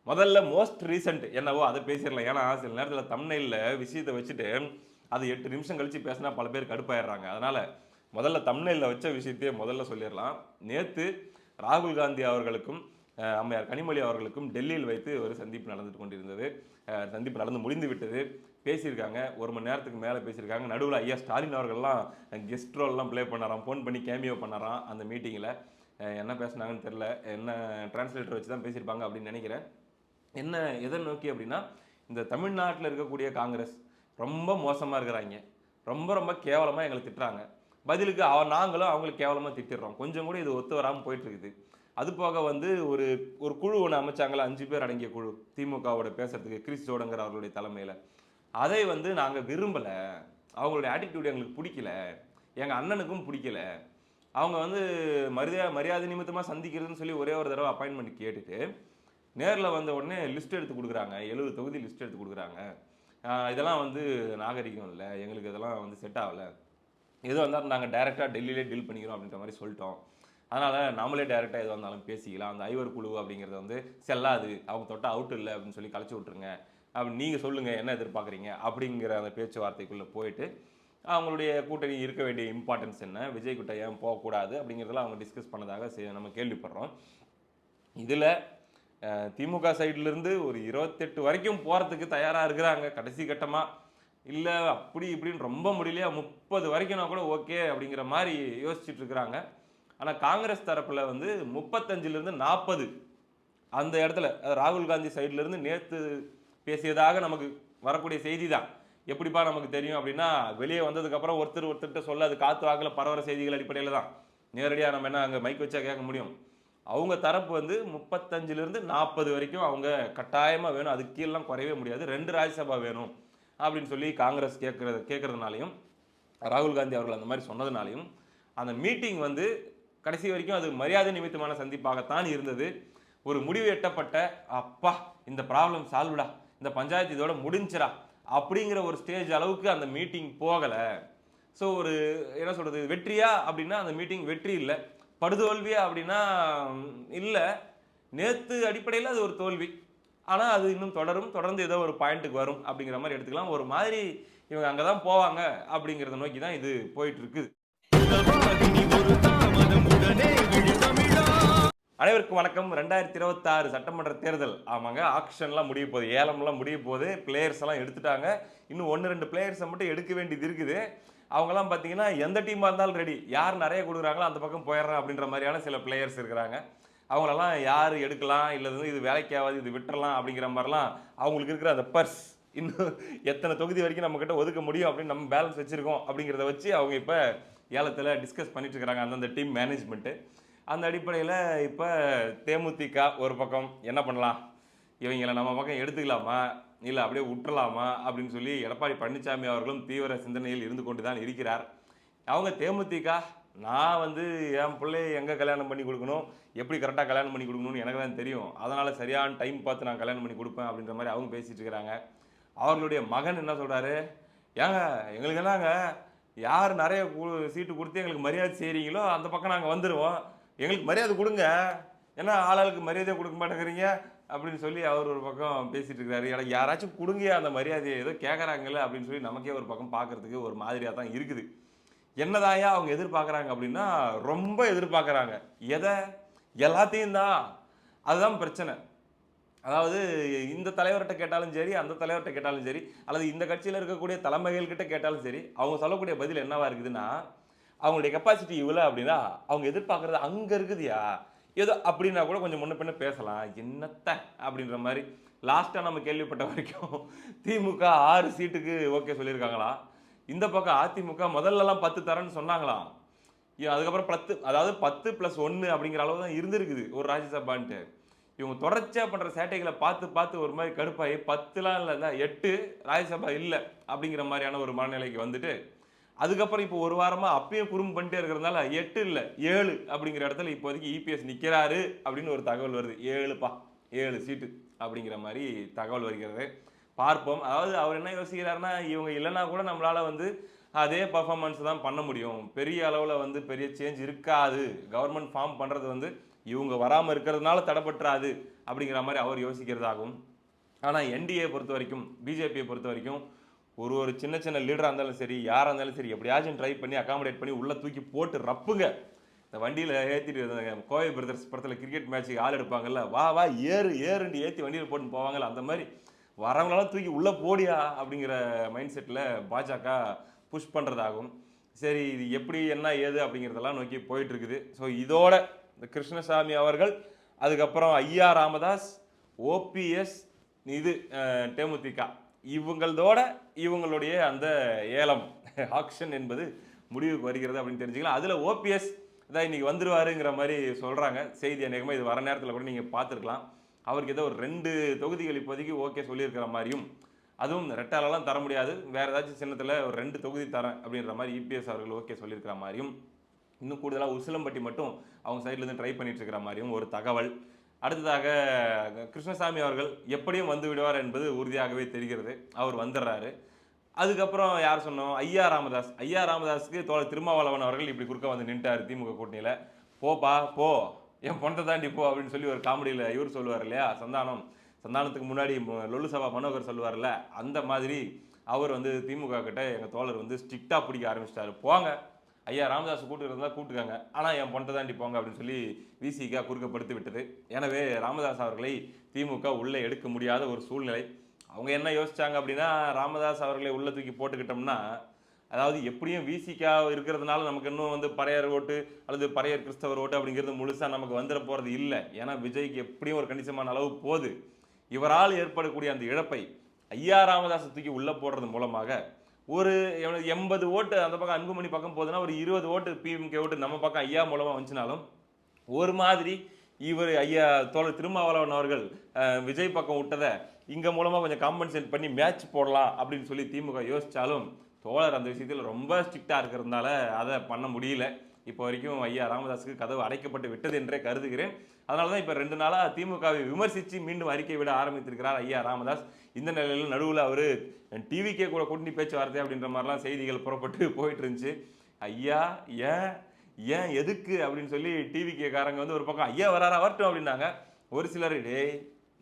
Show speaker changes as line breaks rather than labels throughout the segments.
முதல்ல most recent என்னவோ அத பேசிறலாம். ஏன்னா, சில நேரத்தில தம்ப்நெயில்ல விஷயத்த வச்சுட்டு, அது 8 நிமிஷம் கழிச்சு பேசினா பல பேர் கடுப்பாயிடுறாங்க. அதனால முதல்ல தம்ப்நெயில்ல வச்ச விஷயத்தையே முதல்ல சொல்லிறலாம். நேத்து ராகுல் காந்தி அவர்களுக்கும், அம்மையார் கனிமொழி அவர்களுக்கும் டெல்லியில் வைத்து ஒரு சந்திப்பு நடந்துட்டு கொண்டிருந்தது. சந்திப்பு நடந்து முடிந்து விட்டது. பேசியிருக்காங்க. 1 மணி நேரத்துக்கு மேல பேசியிருக்காங்க. நடுவுல ஐயா ஸ்டாலின் அவர்கள்லாம் கெஸ்ட் ரோல்லாம் ப்ளே பண்ணாராம். ஃபோன் பண்ணி கேமியோ பண்ணாராம் அந்த மீட்டிங்ல. என்ன பேசுனாங்கன்னு தெரியல. என்ன டிரான்ஸ்லேட்டர் வச்சு தான் பேசியிருப்பாங்க அப்படின்னு நெனைக்கிறேன். என்ன எதை நோக்கி அப்படின்னா, இந்த தமிழ்நாட்டில இருக்கக்கூடிய காங்கிரஸ் ரொம்ப மோசமா இருக்கிறாய்ங்க. ரொம்ப ரொம்ப கேவலமா எங்கள திட்டுறாங்க. பதிலுக்கு நாங்களும் அவங்கள கேவலமா திட்டிடுறோம். கொஞ்சம் கூட இது ஒத்து வராம போயிட்டு இருக்குது. அது போக வந்து ஒரு ஒரு குழு ஒண்ணு அமைச்சாங்கல்ல 5 பேர் அடங்கிய குழு. திமுகவோட பேசுறதுக்கு கிறிஸ் ஜோர்டன்கிற அவர்களுடைய தலைமையில. அதை வந்து நாங்க விரும்பல. அவங்களுடைய ஆட்டிட்யூட் எங்களுக்கு புடிக்கல. எங்க அண்ணனுக்கும் புடிக்கல. அவங்க வந்து மரியாதை நிமித்தமா சந்திக்கிறதுன்னு சொல்லி ஒரே ஒரு தடவ அப்பாயின்ட்மென்ட் கேட்டுட்டு நேர்ல வந்த உடனே லிஸ்ட் எடுத்து குடுக்குறாங்க. 70 தொகுதி லிஸ்ட் எடுத்து குடுக்குறாங்க. இதெல்லாம் வந்து நாகரிகம் இல்ல. எங்களுக்கு இதெல்லாம் வந்து செட் ஆவல. எதுவா இருந்தாலும் நாங்க டைரக்ட்டா டெல்லியிலே டீல் பண்ணிக்கிறோம் அப்படின்ற மாரி சொல்ட்டோம். அதனால நாமளே டைரக்ட்டா எதுவா இருந்தாலும் பேசிக்கலாம். அந்த ஐவர் குழு அப்படிங்கிறது வந்து செல்லாது. அவங்க தொட்டா அவுட் இல்ல அப்படின்னு சொல்லி கழச்சி விட்டுருங்க. அப்படி நீங்க சொல்லுங்க என்ன எதிர்பார்க்குறீங்க? அப்படிங்கிற அந்த பேச்சுவார்த்தைக்குள்ள போயிட்டு, அவங்களுடைய கூட்டணி இருக்க வேண்டிய இம்பார்ட்டன்ஸ் என்ன? விஜய் கிட்ட ஏன் போகக்கூடாது? அப்படிங்கிறதெல்லாம் அவங்க டிஸ்கஸ் பண்ணதாக நம்ம கேள்விப்படுறோம். இதுல திமுக சைடுல இருந்து ஒரு 28 வரைக்கும் போறதுக்கு தயாரா இருக்கிறாங்க கடைசி கட்டமா. இல்ல அப்படி இப்படின்னு ரொம்ப முடியலையா 30 வரைக்கும்னா கூட ஓகே அப்படிங்கிற மாரி யோசிச்சுட்டு இருக்கிறாங்க. ஆனா காங்கிரஸ் தரப்புல வந்து 35லிருந்து 40 அந்த இடத்துல ராகுல் காந்தி சைடுல இருந்து நேத்து பேசியதாக நமக்கு வரக்கூடிய செய்தி தான். எப்படிப்பா நமக்கு தெரியும் அப்படின்னா, வெளிய வந்ததுக்கு அப்புறம் ஒருத்தர் ஒருத்தர்ட்ட சொல்ல அது காத்து வாக்குல பரவுற செய்திகள் அடிப்படையில தான். நேரடியா நம்ம என்ன அங்க மைக் வச்சா கேட்க முடியும். அவங்க தரப்பு வந்து 35லிருந்து 40 வரைக்கும் அவங்க கட்டாயமா வேணும். அதுக்கு கீழலாம் குறையவே முடியாது. 2 ராஜ்யசபா வேணும். அப்படின்னு சொல்லி காங்கிரஸ் கேட்கறதுனாலயும், ராகுல் காந்தி அவர்கள் அந்த மாரி சொன்னதுனாலயும், அந்த மீட்டிங் வந்து கடைசி வரைக்கும் அது மரியாதை நிமித்தமான சந்திப்பாகத்தான் இருந்தது. ஒரு முடிவு எட்டப்பட்ட, "அப்பா! இந்த ப்ராப்ளம் சால்வ்டுடா. இந்த பஞ்சாயத்து இதோட முடிஞ்சுடா." அப்படிங்கிற ஒரு ஸ்டேஜ் அளவுக்கு அந்த மீட்டிங் போகல. ஸோ ஒரு என்ன சொல்றது? வெற்றியா அப்படின்னா அந்த மீட்டிங் வெற்றி இல்ல. படுதோல்வியா அப்படின்னா இல்ல. நேத்து அடிப்படையில அது ஒரு தோல்வி. ஆனா அது இன்னும் தொடரும். தொடர்ந்து ஏதோ ஒரு பாயிண்ட்க்கு வரும் அப்படிங்கிற மாரி எடுத்துக்கலாம். ஒரு மாதிரி இவங்க அங்க தான் போவாங்க அப்படிங்கிறத நோக்கி தான் இது போயிட்டு இருக்குது. அனைவருக்கும் வணக்கம். 2026 சட்டமன்ற தேர்தல். ஆமாங்க. ஆக்ஷன்லாம் முடிய போகுது. ஏலம்லாம் முடிய போகுது. பிளேயர்ஸ் எல்லாம் எடுத்துட்டாங்க. இன்னும் 1, 2 பிளேயர்ஸ மட்டும் எடுக்க வேண்டியது இருக்குது. அவங்கலாம் பார்த்தீங்கன்னா, எந்த டீமா இருந்தாலும் ரெடி. யார் நெறைய குடுக்குறாங்களோ அந்த பக்கம் போயிடுறேன் அப்படின்ற மாரியான சில பிளேயர்ஸ் இருக்கிறாங்க. அவங்களெல்லாம் யார் எடுக்கலாம், இல்ல வந்து இது வேலைக்கு ஆவாது, இது விட்டுறலாம் அப்படிங்கிற மாரிலாம் அவங்களுக்கு இருக்கிற அந்த பர்ஸ் இன்னும் எத்தன தொகுதி வரைக்கும் நம்மகிட்ட ஒதுக்க முடியும் அப்படின்னு நம்ம பேலன்ஸ் வச்சிருக்கோம் அப்படிங்கிறத வச்சு அவங்க இப்ப ஏலத்துல டிஸ்கஸ் பண்ணிட்டு இருக்கிறாங்க அந்தந்த டீம் மேனேஜ்மென்ட். அந்த அடிப்படையில இப்ப தேமுதிக ஒரு பக்கம் என்ன பண்ணலாம்? இவைங்கள நம்ம பக்கம் எடுத்துக்கலாமா? இல்ல அப்படியே விட்டுறலாமா? அப்படின்னு சொல்லி எடப்பாடி பழனிசாமி அவர்களும் தீவிர சிந்தனையில் இருந்து கொண்டு தான் இருக்கிறார். அவங்க தேமுதிக நான் வந்து என் பிள்ளைய எங்க கல்யாணம் பண்ணி குடுக்கணும், எப்படி கரெக்ட்டா கல்யாணம் பண்ணி குடுக்கணும்னு எனக்கு தான் தெரியும். அதனால சரியான டைம் பார்த்து நான் கல்யாணம் பண்ணி குடுப்பேன் அப்படின்ற மாரி அவங்க பேசிட்டு இருக்கிறாங்க. அவர்களுடைய மகன் என்ன சொல்றாரு? "ஏங்க எங்களுக்கு என்னங்க யார் நெறைய சீட்டு குடுத்து எங்களுக்கு மரியாதை செய்றீங்களோ, அந்த பக்கம் நாங்க வந்துருவோம். எங்களுக்கு மரியாதை குடுங்க. என்ன ஆளாளுக்கு மரியாதையே குடுக்க மாட்டேங்கிறீங்க?" அப்படின்னு சொல்லி அவர் ஒரு பக்கம் பேசிட்டு இருக்காரு. எனக்கு யாராச்சும் குடுங்கயா அந்த மரியாதைய ஏதோ கேட்கறாங்கல்ல அப்படின்னு சொல்லி நமக்கே ஒரு பக்கம் பார்க்கறதுக்கு ஒரு மாதிரியா தான் இருக்குது. என்னதாய்யா அவங்க எதிர்பார்க்குறாங்க அப்படின்னா, ரொம்ப எதிர்பார்க்குறாங்க. எத? எல்லாத்தையும் தான். அதுதான் பிரச்சனை. அதாவது இந்த தலைவர்ட்ட கேட்டாலும் சரி, அந்த தலைவர்ட்ட கேட்டாலும் சரி, அல்லது இந்த கட்சியில இருக்கக்கூடிய தலைமைகள் கிட்ட கேட்டாலும் சரி, அவங்க சொல்லக்கூடிய பதில் என்னவா இருக்குதுன்னா, அவங்களுடைய கெப்பாசிட்டி இவ்வளோ அப்படின்னா, அவங்க எதிர்பார்க்கிறது அங்க இருக்குதுயா. ஏதோ அப்படின்னா கூட கொஞ்சம் முன்ன பின்ன பேசலாம். என்னத்த அப்படின்ற மாரி. லாஸ்ட்டா நம்ம கேள்விப்பட்ட வரைக்கும் திமுக 6 சீட்டுக்கு ஓகே சொல்லியிருக்காங்களாம். இந்த பக்கம் அதிமுக முதல்லலாம் 10 தரேன்னு சொன்னாங்களாம். அதுக்கப்புறம் 10 அதாவது 10+1 அப்படிங்கிற அளவு தான் இருந்திருக்குது ஒரு ராஜ்யசபான்ட்டு. இவங்க தொடர்ச்சியா பண்ற சேட்டைகள பார்த்து, பார்த்து ஒரு மாரி கடுப்பாயி 10லாம் இல்ல 8 ராஜ்யசபா இல்ல அப்படிங்கிற மாரியான ஒரு மனநிலைக்கு வந்துட்டு, அதுக்கப்புறம் இப்போ ஒரு வாரமா அப்பயும் குறும்பு பண்ணிட்டே இருக்கிறதுனால 8 இல்ல 7 அப்படிங்கிற இடத்துல இப்போதைக்கு இபிஎஸ் நிக்கிறாரு அப்படின்னு ஒரு தகவல் வருது. 7பா 7 சீட்டு அப்படிங்கிற மாரி தகவல் வருகிறது. பார்ப்போம். அதாவது அவர் என்ன யோசிக்கிறாருன்னா, இவங்க இல்லன்னா கூட நம்மளால வந்து அதே பெர்ஃபார்மன்ஸ் தான் பண்ண முடியும். பெரிய அளவுல வந்து பெரிய சேஞ்ச் இருக்காது. கவர்ன்மென்ட் ஃபார்ம் பண்றது வந்து இவங்க வராமல் இருக்கிறதுனால தடைப்பட்டுறாது அப்படிங்கிற மாதிரி அவர் யோசிக்கிறதாகவும். ஆனால் என்டிஏ பொறுத்த வரைக்கும், பிஜேபியை பொறுத்த வரைக்கும் ஒரு சின்ன சின்ன லீடராக இருந்தாலும் சரி, யாராக இருந்தாலும் சரி, எப்படியாச்சும் ட்ரை பண்ணி அகாமடேட் பண்ணி உள்ளே தூக்கி போட்டு ரப்புங்க. இந்த வண்டியில் ஏற்றிட்டு கோவை பிரதர்ஸ் படத்தில் கிரிக்கெட் மேட்ச்சுக்கு ஆள் எடுப்பாங்கல்ல, வா வா ஏறு ஏறுண்டு ஏற்றி வண்டியில் போட்டு போவாங்கல்ல, அந்த மாதிரி வரவங்களெல்லாம் தூக்கி உள்ளே போடியா அப்படிங்கிற மைண்ட் செட்டில் பாஜக புஷ் பண்ணுறதாகும். சரி, இது எப்படி என்ன ஏது அப்படிங்கிறதெல்லாம் நோக்கி போயிட்டு இருக்குது. ஸோ இதோட இந்த கிருஷ்ணசாமி அவர்கள், அதுக்கப்புறம் ஐயா ராமதாஸ், ஓபிஎஸ், இது தேமுதிக, இவங்களோட இவங்களுடைய அந்த ஏலம் ஆக்ஷன் என்பது முடிவுக்கு வருகிறது அப்படின்னு தெரிஞ்சுக்கலாம். அதில் ஓபிஎஸ் தான் இன்னைக்கு வந்துருவாருங்கிற மாதிரி சொல்கிறாங்க. செய்தி அநேகமாக இது வர நேரத்தில் கூட நீங்கள் பார்த்துருக்கலாம். அவருக்கு ஏதோ ஒரு 2 தொகுதிகள் இப்போதைக்கு ஓகே சொல்லியிருக்கிற மாதிரியும், அதுவும் ரெட்டாலெல்லாம் தர முடியாது, வேறு ஏதாச்சும் சின்னத்தில் ஒரு 2 தொகுதி தரேன் அப்படின்ற மாதிரி இபிஎஸ் அவர்கள் ஓகே சொல்லியிருக்கிற மாதிரியும், இன்னும் கூடுதலாக உசிலம்பட்டி மட்டும் அவங்க சைட்லேருந்து ட்ரை பண்ணிட்டு இருக்கிற மாதிரியும் ஒரு தகவல். அடுத்ததாக கிருஷ்ணசாமி அவர்கள் எப்படியும் வந்து விடுவார் என்பது உறுதியாகவே தெரிகிறது. அவர் வந்துடுறாரு. அதுக்கப்புறம் யார் சொன்னோம், ஐயா ராமதாஸ். ஐயா ராமதாஸுக்கு தோழர் திருமாவளவன் அவர்கள் இப்படி குறுக்க வந்து நின்ட்டார் திமுக கூட்டணியில். போப்பா போ, என் பொண்ணை தாண்டி போ அப்படின்னு சொல்லி ஒரு காமெடியில் இவர் சொல்லுவார் இல்லையா, சந்தானத்துக்கு முன்னாடி லொல்லு சபா மனோகர் சொல்லுவார்ல, அந்த மாதிரி அவர் வந்து திமுக கிட்ட எங்கள் தோழர் வந்து ஸ்ட்ரிக்டாக பிடிக்க ஆரம்பிச்சிட்டாரு. போங்க, ஐயா ராமதாஸ் கூட்டுக்கிறதா கூட்டுக்காங்க, ஆனால் என் பொண்ணை தாண்டி போங்க அப்படின்னு சொல்லி விசிகா குறுக்கப்படுத்தி விட்டது. எனவே ராமதாஸ் அவர்களை திமுக உள்ளே எடுக்க முடியாத ஒரு சூழ்நிலை. அவங்க என்ன யோசிச்சாங்க அப்படின்னா, ராமதாஸ் அவர்களை உள்ள தூக்கி போட்டுக்கிட்டோம்னா, அதாவது எப்படியும் விசிகா இருக்கிறதுனால நமக்கு இன்னும் வந்து பறையர் ஓட்டு அல்லது பறையர் கிறிஸ்தவர் ஓட்டு அப்படிங்கிறது முழுசாக நமக்கு வந்துட போகிறது இல்லை. ஏன்னா விஜய்க்கு எப்படியும் ஒரு கணிசமான அளவு போகுது. இவரால் ஏற்படக்கூடிய அந்த இழப்பை ஐயா ராமதாஸை தூக்கி உள்ளே போடுறது மூலமாக ஒரு 80 ஓட்டு அந்த பக்கம் அன்புமணி பக்கம் போகுதுன்னா, ஒரு 20 ஓட்டு பிஎம்கே ஓட்டு நம்ம பக்கம் ஐயா மூலமாக வந்துச்சுனாலும், ஒரு மாதிரி இவர் ஐயா தோழர் திருமாவளவன் அவர்கள் விஜய் பக்கம் விட்டதை இங்கே மூலமாக கொஞ்சம் காம்பன்சேட் பண்ணி மேட்ச் போடலாம் அப்படின்னு சொல்லி திமுக யோசித்தாலும், தோழர் அந்த விஷயத்தில் ரொம்ப ஸ்ட்ரிக்டாக இருக்கிறதுனால அதை பண்ண முடியல. இப்போ வரைக்கும் ஐயா ராமதாஸுக்கு கதவு அடைக்கப்பட்டு விட்டது என்றே கருதுகிறேன். அதனால தான் இப்போ 2 நாளாக திமுகவை விமர்சித்து மீண்டும் அறிக்கை விட ஆரம்பித்திருக்கிறார் ஐயா ராமதாஸ். இந்த நிலையில் நடுவில் அவர் டிவிக்கே கூட கூட்டணி பேச்சுவார்த்தை அப்படின்ற மாதிரிலாம் செய்திகள் புறப்பட்டு போயிட்டு இருந்துச்சு. ஐயா ஏன் எதுக்கு அப்படின்னு சொல்லி டிவிக்கே காரங்க வந்து ஒரு பக்கம் ஐயா வராரா வரட்டும் அப்படின்னாங்க. ஒரு சிலர் டேய்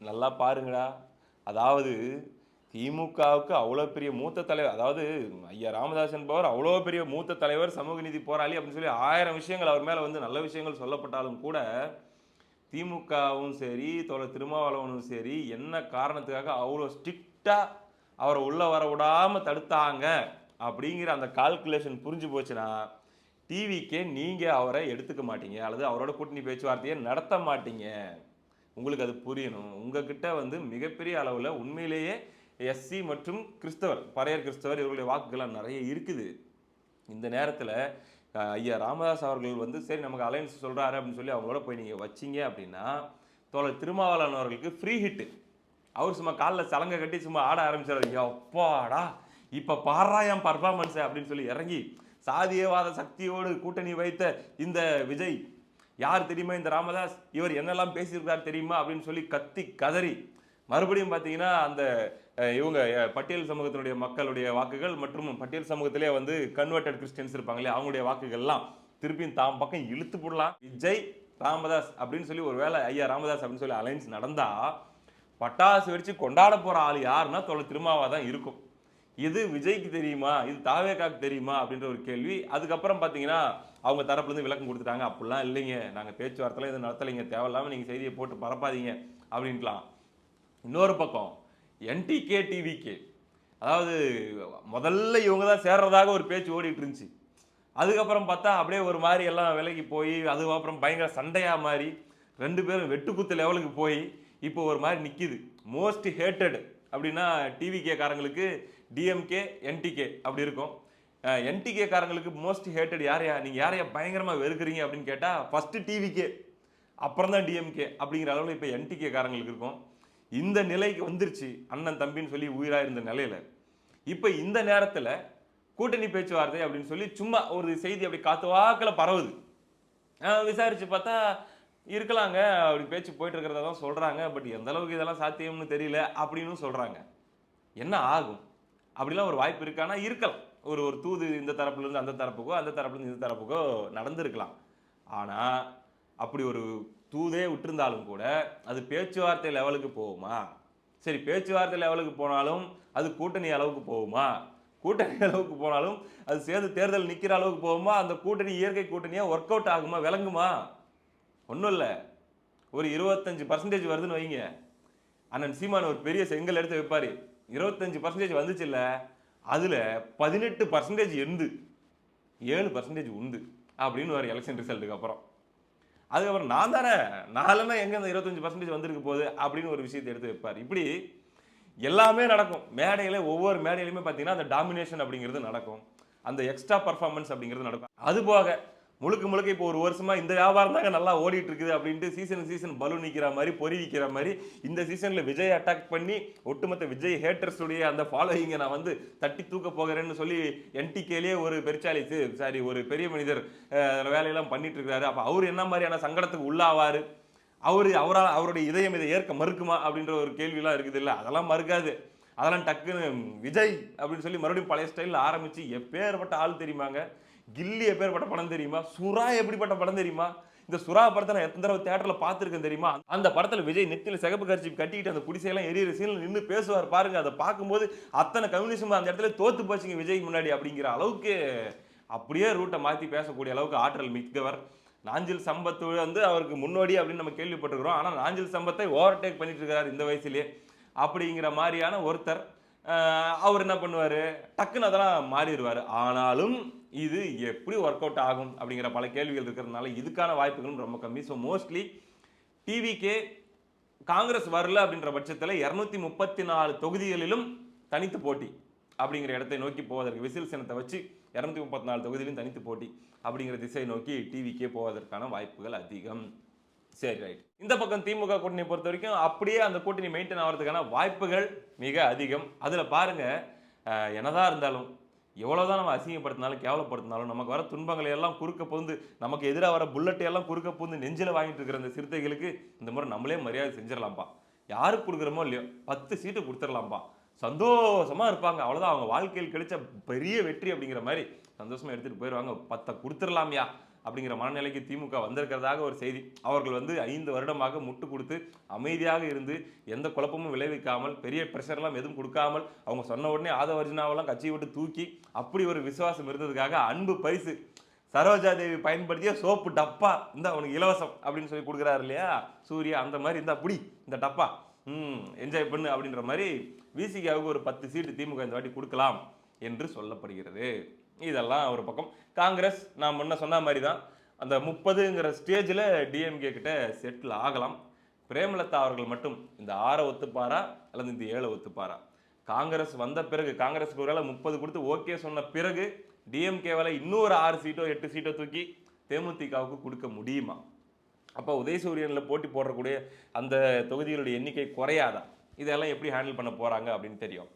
நல்லா பாருங்கடா, அதாவது திமுகவுக்கு அவ்வளோ பெரிய மூத்த தலைவர், அதாவது ஐயா ராமதாஸ் என்பவர் அவ்வளோ பெரிய மூத்த தலைவர், சமூக நீதி போராளி அப்படின்னு சொல்லி 1000 விஷயங்கள் அவர் மேலே வந்து நல்ல விஷயங்கள் சொல்லப்பட்டாலும் கூட, திமுகவும் சரி தோழர் திருமாவளவனும் சரி என்ன காரணத்துக்காக அவ்வளோ ஸ்ட்ரிக்டாக அவரை உள்ளே வர விடாமல் தடுத்தாங்க அப்படிங்கிற அந்த கால்குலேஷன் புரிஞ்சு போச்சுன்னா, டிவிக்கே நீங்கள் அவரை எடுத்துக்க மாட்டீங்க அல்லது அவரோட கூட்டணி பேச்சுவார்த்தையை நடத்த மாட்டீங்க. உங்களுக்கு அது புரியணும். உங்ககிட்ட வந்து மிகப்பெரிய அளவில் உண்மையிலேயே எஸ்சி மற்றும் கிறிஸ்தவர், பறையர் கிறிஸ்தவர் இவர்களுடைய வாக்குகள்லாம் நிறைய இருக்குது. இந்த நேரத்தில் ஐயா ராமதாஸ் அவர்கள் வந்து சரி நமக்கு அலையன்ஸ் சொல்கிறாரு அப்படின்னு சொல்லி அவங்களோட போய் நீங்கள் வச்சிங்க அப்படின்னா, தோழர் திருமாவளவன் அவர்களுக்கு ஃப்ரீ ஹிட்டு. அவர் சும்மா காலில் சலங்கை கட்டி சும்மா ஆட ஆரம்பிச்சார். அப்பாடா இப்போ பாடுறா என் பர்ஃபார்மன்ஸை அப்படின்னு சொல்லி இறங்கி சாதியவாத சக்தியோடு கூட்டணி வைத்த இந்த விஜய் யார் தெரியுமா, இந்த ராமதாஸ் இவர் என்னெல்லாம் பேசியிருக்கார் தெரியுமா அப்படின்னு சொல்லி கத்தி கதறி மறுபடியும் பார்த்தீங்கன்னா அந்த இவங்க பட்டியல் சமூகத்தினுடைய மக்களுடைய வாக்குகள் மற்றும் பட்டியல் சமூகத்திலே வந்து கன்வெர்டட் கிறிஸ்டியன்ஸ் இருப்பாங்களே அவங்களுடைய வாக்குகள்லாம் திருப்பியும் தாம் பக்கம் இழுத்து போடலாம். விஜய் ராமதாஸ் அப்படின்னு சொல்லி ஒரு வேளை ஐயா ராமதாஸ் அப்படின்னு சொல்லி அலைன்ஸ் நடந்தா பட்டாசு வெடிச்சு கொண்டாட போற ஆள் யாருன்னா தோழர் திருமாவா தான் இருக்கும். இது விஜய்க்கு தெரியுமா, இது தாவேகாக்கு தெரியுமா அப்படின்ற ஒரு கேள்வி. அதுக்கப்புறம் பார்த்தீங்கன்னா அவங்க தரப்புலேருந்து விளக்கம் கொடுத்துட்டாங்க. அப்படிலாம் இல்லைங்க, நாங்கள் பேச்சுவார்த்தைலாம் எதுவும் நடத்தலைங்க, தேவையில்லாமல் நீங்கள் செய்தியை போட்டு பரப்பாதீங்க அப்படின்லாம். இன்னொரு பக்கம் என்டிகே டிவிகே, அதாவது முதல்ல இவங்க தான் சேர்றதாக ஒரு பேச்சு ஓடிட்டு இருந்துச்சு. அதுக்கப்புறம் பார்த்தா அப்படியே ஒரு மாதிரி எல்லாம் விலகி போய் அதுக்கப்புறம் பயங்கர சண்டையாக மாறி 2 பேரும் வெட்டுக்குத்து லெவலுக்கு போய் இப்போ ஒரு மாதிரி நிற்கிது. மோஸ்ட் ஹேட்டட் அப்படின்னா டிவிகே காரங்களுக்கு டிஎம்கே என்டிகே அப்படி இருக்கும். என்டிகே காரங்களுக்கு மோஸ்ட் ஹேட்டட் யாரையா, நீங்கள் யாரையா பயங்கரமாக வெறுக்கிறீங்க அப்படின்னு கேட்டால் ஃபஸ்ட்டு டிவிகே அப்புறம் தான் டிஎம்கே அப்படிங்கிற அளவில் இப்போ என்டிகே காரங்களுக்கு இருக்கும். இந்த நிலைக்கு வந்துருச்சு அண்ணன் தம்பின்னு சொல்லி உயிராக இருந்த நிலையில். இப்போ இந்த நேரத்தில் கூட்டணி பேச்சுவார்த்தை அப்படின்னு சொல்லி சும்மா ஒரு செய்தி அப்படி காத்து வாக்கில் பரவுது. விசாரித்து பார்த்தா இருக்கலாங்க, அப்படி பேச்சு போயிட்டு இருக்கிறதா தான் சொல்கிறாங்க, பட் எந்த அளவுக்கு இதெல்லாம் சாத்தியம்னு தெரியல அப்படின்னு சொல்கிறாங்க. என்ன ஆகும்? அப்படிலாம் ஒரு வாய்ப்பு இருக்கானா? இருக்கலாம். ஒரு தூது இந்த தரப்புலேருந்து அந்த தரப்புக்கோ, அந்த தரப்புலேருந்து இந்த தரப்புக்கோ நடந்திருக்கலாம். ஆனால் அப்படி ஒரு தூதே விட்டிருந்தாலும் கூட அது பேச்சுவார்த்தை லெவலுக்கு போகுமா? சரி, பேச்சுவார்த்தை லெவலுக்கு போனாலும் அது கூட்டணி அளவுக்கு போகுமா? கூட்டணி அளவுக்கு போனாலும் அது சேர்ந்து தேர்தல் நிக்கிற அளவுக்கு போகுமா? அந்த கூட்டணி இயற்கை கூட்டணியா ஒர்க் அவுட் ஆகுமா? விளங்குமா? ஒண்ணும் இல்ல. ஒரு 25% வருதுன்னு வைங்க. அண்ணன் சீமான் ஒரு பெரிய செங்கல் எடுத்து வைப்பாரு. 25% வந்துச்சுல்ல, அதுல 18% எந்து, 7% உண்டு அப்படின்னு ஒரு எலெக்ஷன் ரிசல்ட்டுக்கு அப்புறம். அதுக்கப்புறம் நான் தானே, நான் இல்லைன்னா எங்க இந்த 25% வந்திருக்கு போகுது அப்படின்னு ஒரு விஷயத்தை எடுத்து வைப்பார். இப்படி எல்லாமே நடக்கும். மேடையில ஒவ்வொரு மேடையிலுமே பார்த்தீங்கன்னா, அந்த டாமினேஷன் அப்படிங்கிறது நடக்கும். அந்த எக்ஸ்ட்ரா பெர்ஃபார்மன்ஸ் அப்படிங்கிறது நடக்கும். அது போக முழுக்க முழுக்க இப்போ ஒரு வருஷமா இந்த வியாபாரம் தாங்க நல்லா ஓடிட்டு இருக்குது அப்படின்ட்டு சீசன் பலூன் நிக்கிற மாதிரி, பொறி விக்கிற மாதிரி இந்த சீசன்ல விஜய் அட்டாக் பண்ணி ஒட்டுமொத்த விஜய் ஹேட்டர்ஸ் உடைய அந்த ஃபாலோயிங்கை நான் வந்து தட்டி தூக்க போகிறேன்னு சொல்லி என்டிகேலயே ஒரு பெருச்சாளி சாரி ஒரு பெரிய மனிதர் வேலையெல்லாம் பண்ணிட்டு இருக்காரு. அப்ப அவர் என்ன மாதிரியான சங்கடத்துக்கு உள்ளாவாரு? அவருடைய இதயம் இதை ஏற்க மறுக்குமா அப்படின்ற ஒரு கேள்வியெல்லாம் இருக்குது இல்ல, அதெல்லாம் மறுக்காது. அதெல்லாம் டக்குன்னு விஜய் அப்படின்னு சொல்லி மறுபடியும் பழைய ஸ்டைலில் ஆரம்பிச்சு எப்பேற்பட்ட ஆள் தெரியுமாங்க. கில்லி எப்பேற்பட்ட படம் தெரியுமா? சுறா எப்படிப்பட்ட படம் தெரியுமா? இந்த சுறா படத்தை நான் எத்தனை தடவை தியேட்டர்ல பார்த்துருக்கேன் தெரியுமா? அந்த படத்துல விஜய் நெத்தியில சிகப்பு கரிச்சி கட்டிக்கிட்டு அந்த குடிசையெல்லாம் எரியிற சீன்ல நின்று பேசுவார் பாருங்க. அதை பார்க்கும்போது அத்தனை கம்யூனிசம் அந்த இடத்துல தோத்து போச்சுங்க விஜய் முன்னாடி அப்படிங்கிற அளவுக்கு அப்படியே ரூட்டை மாற்றி பேசக்கூடிய அளவுக்கு ஆற்றல் மிக்கவர். நாஞ்சில் சம்பத் வந்து அவருக்கு முன்னோடி அப்படின்னு நம்ம கேள்விப்பட்டிருக்கிறோம். ஆனால் நாஞ்சில் சம்பத்தை ஓவர்டேக் பண்ணிட்டு இருக்காரு இந்த வயசுலேயே அப்படிங்கிற மாதிரியான ஒருத்தர். அவர் என்ன பண்ணுவார், டக்குன்னு அதெல்லாம் மாறிடுவார். ஆனாலும் இது எப்படி ஒர்க் அவுட் ஆகும் அப்படிங்கிற பல கேள்விகள் இருக்கிறதுனால இதுக்கான வாய்ப்புகளும் ரொம்ப கம்மி. ஸோ மோஸ்ட்லி டிவிகே காங்கிரஸ் வரல அப்படின்ற பட்சத்தில் 234 தொகுதிகளிலும் தனித்து போட்டி அப்படிங்கிற இடத்தை நோக்கி போவதற்கு விசில் சின்னத்தை வச்சு 234 தொகுதியிலும் தனித்து போட்டி அப்படிங்கிற திசையை நோக்கி டிவிக்கே போவதற்கான வாய்ப்புகள் அதிகம். சரி, ரைட். இந்த பக்கம் திமுக கூட்டணியை பொறுத்த வரைக்கும் அப்படியே அந்த கூட்டணி மெயின்டைன் ஆகிறதுக்கான வாய்ப்புகள் மிக அதிகம். அதில் பாருங்க, என்னதான் இருந்தாலும் எவ்வளோதான் நம்ம அசிங்கப்படுத்தினாலும் கேவலப்படுத்தினாலும் நமக்கு வர துன்பங்களை எல்லாம் குறுக்க புகுந்து நமக்கு எதிராக வர புல்லட்டை எல்லாம் குறுக்க புகுந்து நெஞ்சில் வாங்கிட்டு இருக்கிற அந்த சிறுத்தைகளுக்கு இந்த முறை நம்மளே மரியாதை செஞ்சிடலாம்ப்பா. யாருக்கு கொடுக்குறோமோ இல்லையோ 10 சீட்டு கொடுத்துடலாம்ப்பா, சந்தோஷமா இருப்பாங்க. அவ்வளோதான், அவங்க வாழ்க்கையில் கிடைச்ச பெரிய வெற்றி அப்படிங்கிற மாதிரி சந்தோஷமா எடுத்துட்டு போயிடுவாங்க. 10 கொடுத்துடலாம்யா அப்படிங்கிற மனநிலைக்கு திமுக வந்திருக்கிறதாக ஒரு செய்தி. அவர்கள் வந்து 5 வருடமாக முட்டு கொடுத்து அமைதியாக இருந்து எந்த குழப்பமும் விளைவிக்காமல் பெரிய ப்ரெஷர்லாம் எதுவும் கொடுக்காமல் அவங்க சொன்ன உடனே ஆதவர்ஜினாவெல்லாம் கட்சியை விட்டு தூக்கி அப்படி ஒரு விசுவாசம் இருந்ததுக்காக அன்பு பரிசு சரோஜா தேவி பயன்படுத்திய சோப்பு டப்பா இந்த அவனுக்கு இலவசம் அப்படின்னு சொல்லி கொடுக்குறாரு இல்லையா சூர்யா, அந்த மாதிரி இந்த அப்படி இந்த டப்பா என்ஜாய் பண்ணு அப்படின்ற மாதிரி விசிகாவுக்கு ஒரு 10 சீட்டு திமுக இந்த வாட்டி கொடுக்கலாம் என்று சொல்லப்படுகிறது. இதெல்லாம் ஒரு பக்கம். காங்கிரஸ் நான் முன்ன சொன்ன மாதிரி தான் அந்த 30ங்கிற ஸ்டேஜில் டிஎம்கே கிட்ட செட்டில் ஆகலாம். பிரேமலதா அவர்கள் மட்டும் இந்த 6 ஒத்துப்பாரா அல்லது இந்த 7 ஒத்துப்பாரா? காங்கிரஸ் வந்த பிறகு காங்கிரஸுக்கு ஒரு 30 கொடுத்து ஓகே சொன்ன பிறகு டிஎம்கேவால் இன்னொரு 6 சீட்டோ 8 சீட்டோ தூக்கி தேமுதிகவுக்கு கொடுக்க முடியுமா? அப்போ உதயசூரியனில் போட்டி போடக்கூடிய அந்த தொகுதிகளுடைய எண்ணிக்கை குறையாதா? இதெல்லாம் எப்படி ஹேண்டில் பண்ண போகிறாங்க அப்படின்னு தெரியும்.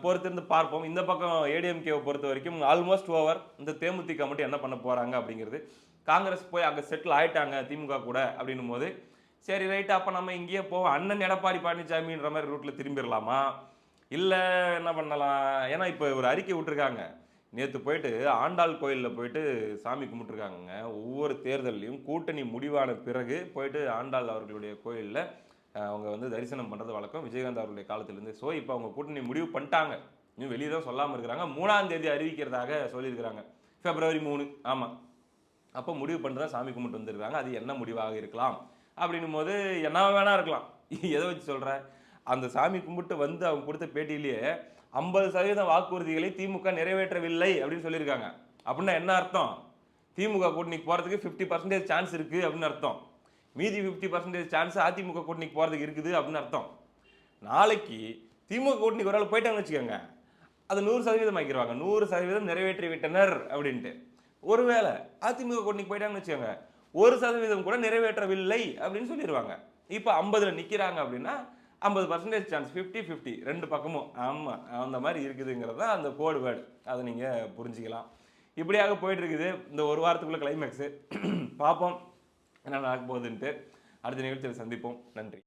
பொறுத்திருந்து பார்ப்போம். இந்த பக்கம் ஏடிஎம்கேவை பொறுத்த வரைக்கும் ஆல்மோஸ்ட் ஓவர். இந்த தேமுதிக மட்டும் என்ன பண்ண போகிறாங்க அப்படிங்கிறது. காங்கிரஸ் போய் அங்கே செட்டில் ஆகிட்டாங்க திமுக கூட அப்படின்னும் போது சரி ரைட்டு, அப்போ நம்ம இங்கேயே போவோம் அண்ணன் எடப்பாடி பழனிசாமின்ற மாதிரி ரூட்டில் திரும்பிடலாமா, இல்லை என்ன பண்ணலாம்? ஏன்னா இப்போ ஒரு அறிக்கை விட்டுருக்காங்க. நேற்று போயிட்டு ஆண்டாள் கோயிலில் போயிட்டு சாமி கும்பிட்டுருக்காங்க. ஒவ்வொரு தேர்தலையும் கூட்டணி முடிவான பிறகு போயிட்டு ஆண்டாள் அவர்களுடைய கோயிலில் அவங்க வந்து தரிசனம் பண்ணுறது வழக்கம் விஜயகாந்த் அவர்களுடைய காலத்திலேருந்து. ஸோ இப்போ அவங்க கூட்டணி முடிவு பண்ணிட்டாங்க, இன்னும் வெளியே தான் சொல்லாமல் இருக்கிறாங்க. 3ஆம் தேதி அறிவிக்கிறதாக சொல்லியிருக்கிறாங்க, February 3. ஆமாம், அப்போ முடிவு பண்ணிட்டு தான் சாமி கும்பிட்டு வந்துருக்காங்க. அது என்ன முடிவாக இருக்கலாம் அப்படின்னும் போது என்ன வேணா இருக்கலாம். எதை வச்சு சொல்கிறேன், அந்த சாமி கும்பிட்டு வந்து அவங்க கொடுத்த பேட்டியிலேயே 50% வாக்குறுதிகளை திமுக நிறைவேற்றவில்லை அப்படின்னு சொல்லியிருக்காங்க. அப்படின்னா என்ன அர்த்தம்? திமுக கூட்டணிக்கு போகிறதுக்கு 50% சான்ஸ் இருக்குது அப்படின்னு அர்த்தம். மீதி 50% சான்ஸ் அதிமுக கூட்டணிக்கு போகிறதுக்கு இருக்குது அப்படின்னு அர்த்தம். நாளைக்கு திமுக கூட்டணிக்கு ஒரு ஆள் போயிட்டாங்கன்னு வச்சுக்கோங்க, அது 100% ஆக்கிடுவாங்க. 100% நிறைவேற்றி விட்டனர் அப்படின்ட்டு. ஒருவேளை அதிமுக கூட்டணிக்கு போயிட்டாங்கன்னு வச்சுக்கோங்க, 1% கூட நிறைவேற்றவில்லை அப்படின்னு சொல்லிடுவாங்க. இப்போ 50ல் நிற்கிறாங்க அப்படின்னா 50% சான்ஸ், 50-50 ரெண்டு பக்கமும். ஆமாம், அந்த மாதிரி இருக்குதுங்கிறது தான் அந்த கோடு வேர்டு. அதை நீங்கள் புரிஞ்சிக்கலாம். இப்படியாக போயிட்டு இருக்குது இந்த ஒரு வாரத்துக்குள்ள கிளைமேக்ஸு. பார்ப்போம் என்ன நடக்க போகுதுன்ட்டு. அடுத்த நிகழ்ச்சியில் சந்திப்போம். நன்றி.